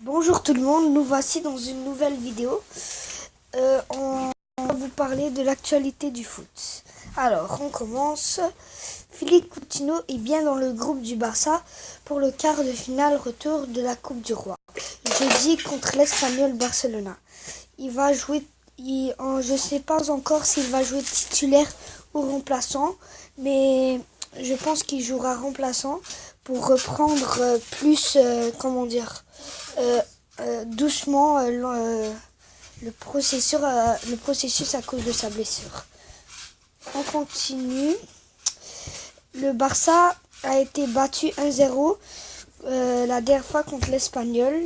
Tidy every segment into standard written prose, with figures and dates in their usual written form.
Bonjour tout le monde, nous voici dans une nouvelle vidéo. On va vous parler de l'actualité du foot. Alors, on commence. Philippe Coutinho est bien dans le groupe du Barça pour le quart de finale retour de la Coupe du Roi. Jeudi contre l'Espagnol Barcelona. Il va jouer, je ne sais pas encore s'il va jouer titulaire ou remplaçant, mais je pense qu'il jouera remplaçant pour reprendre doucement le processus à cause de sa blessure. On continue. Le Barça a été battu 1-0 la dernière fois contre l'Espagnol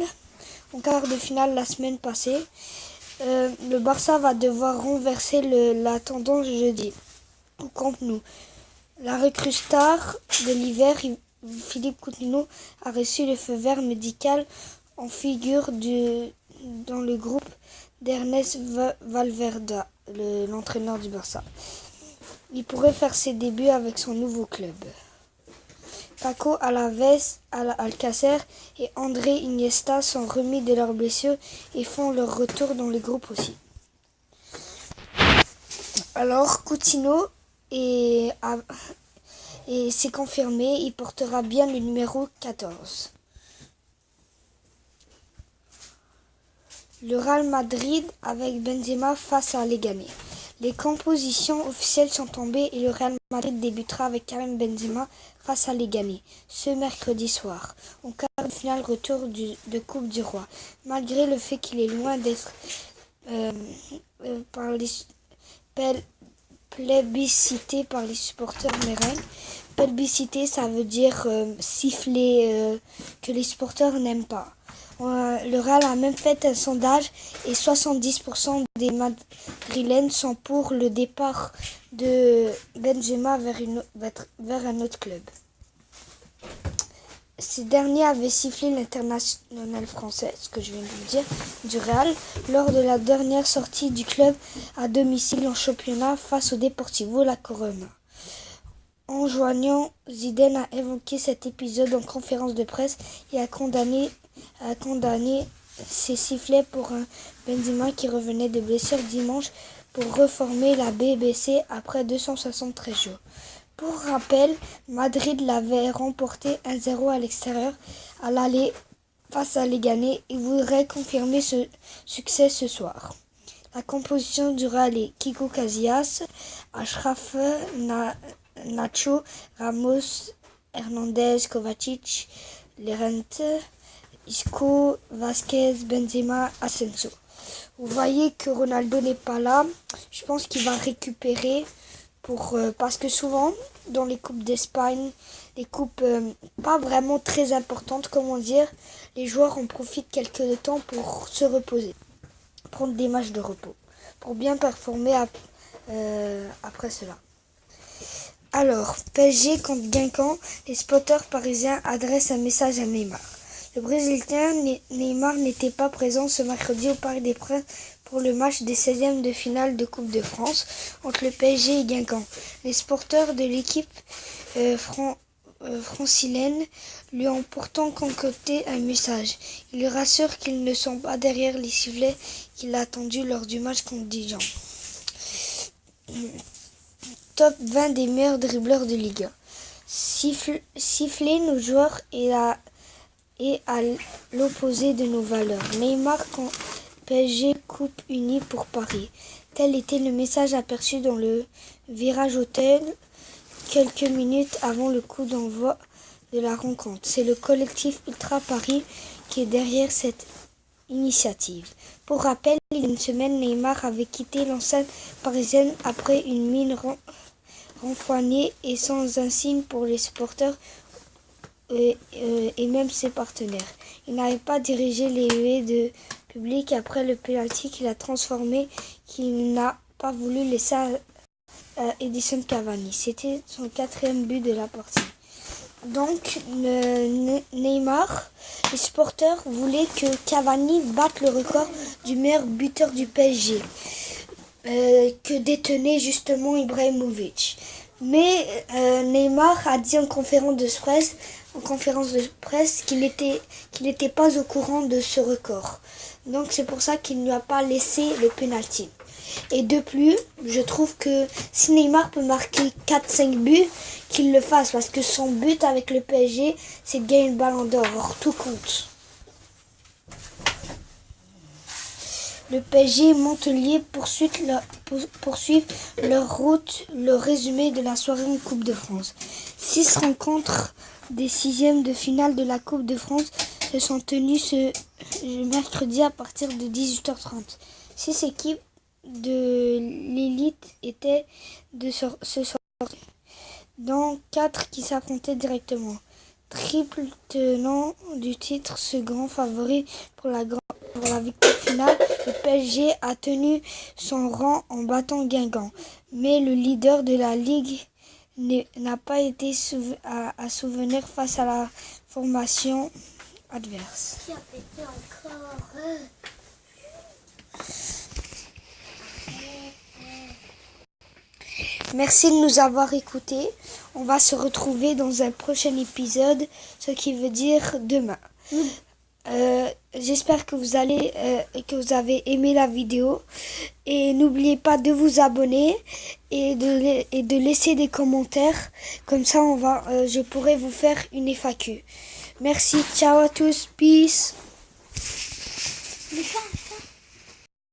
en quart de finale la semaine passée. Le Barça va devoir renverser la tendance jeudi au Camp Nou. La recrue star de l'hiver, Philippe Coutinho, a reçu le feu vert médical en figure dans le groupe d'Ernest Valverde, l'entraîneur du Barça. Il pourrait faire ses débuts avec son nouveau club. Paco Alcácer et André Iniesta sont remis de leurs blessures et font leur retour dans le groupe aussi. Alors Coutinho c'est confirmé, il portera bien le numéro 14. Le Real Madrid avec Benzema face à Leganés. Les compositions officielles sont tombées et le Real Madrid débutera avec Karim Benzema face à Leganés ce mercredi soir, en quart de finale retour de Coupe du Roi. Malgré le fait qu'il est loin d'être plébiscité par les supporters merengues. Plébiscité, ça veut dire siffler que les supporters n'aiment pas. Le Real a même fait un sondage et 70% des Madrilènes sont pour le départ de Benzema vers un autre club. Ces derniers avaient sifflé l'international français, ce que je viens de vous dire, du Real, lors de la dernière sortie du club à domicile en championnat face au Deportivo La Corona. En joignant, Zidane a évoqué cet épisode en conférence de presse et a condamné ces sifflets pour un Benzema qui revenait de blessure dimanche pour reformer la BBC après 273 jours. Pour rappel, Madrid l'avait remporté 1-0 à l'extérieur à l'aller face à Leganés et voudrait confirmer ce succès ce soir. La composition du Real est Kiko Casillas, Achraf, Nacho, Ramos, Hernandez, Kovacic, Llorente, Isco, Vasquez, Benzema, Asensio. Vous voyez que Ronaldo n'est pas là. Je pense qu'il va récupérer parce que souvent dans les coupes d'Espagne, les coupes pas vraiment très importantes, comment dire, les joueurs en profitent quelques temps pour se reposer, prendre des matchs de repos, pour bien performer après cela. Alors, PSG contre Guingamp, les spotters parisiens adressent un message à Neymar. Le Brésilien Neymar n'était pas présent ce mercredi au Parc des Princes pour le match des 16e de finale de Coupe de France entre le PSG et Guingamp. Les supporters de l'équipe francilienne lui ont pourtant concocté un message. Il rassure qu'ils ne sont pas derrière les sifflets qu'il a attendus lors du match contre Dijon. Top 20 des meilleurs dribbleurs de Ligue 1. Siffler nos joueurs et à l'opposé de nos valeurs. Neymar quand PSG coupe unie pour Paris. Tel était le message aperçu dans le virage hôtel quelques minutes avant le coup d'envoi de la rencontre. C'est le collectif Ultra Paris qui est derrière cette initiative. Pour rappel, il y a une semaine, Neymar avait quitté l'enceinte parisienne après une mine renfrognée et sans un signe pour les supporters et même ses partenaires. Il n'avait pas dirigé les huées de public après le penalty qu'il a transformé, qu'il n'a pas voulu laisser à Edinson Cavani. C'était son 4e but de la partie. Donc Neymar, les supporters voulaient que Cavani batte le record du meilleur buteur du PSG que détenait justement Ibrahimovic. Mais Neymar a dit en conférence de presse en conférence de presse qu'il n'était pas au courant de ce record. Donc c'est pour ça qu'il ne lui a pas laissé le penalty. Et de plus, je trouve que si Neymar peut marquer 4-5 buts, qu'il le fasse. Parce que son but avec le PSG, c'est de gagner le ballon d'or. Or, tout compte. Le PSG et Montpellier poursuivent leur route. Le résumé de la soirée en Coupe de France. 6 rencontres des 6e de finale de la Coupe de France se sont tenues ce mercredi à partir de 18h30. 6 équipes de l'élite étaient de ce soir, dont 4 qui s'affrontaient directement. Triple tenant du titre, ce grand favori pour la victoire finale, le PSG a tenu son rang en battant Guingamp. Mais le leader de la Ligue n'a pas été à souvenir face à la formation adverse. Qui a pété encore Merci de nous avoir écoutés. On va se retrouver dans un prochain épisode, ce qui veut dire demain. J'espère que vous avez aimé la vidéo. Et n'oubliez pas de vous abonner et de laisser des commentaires. Comme ça, je pourrai vous faire une FAQ. Merci, ciao à tous, peace.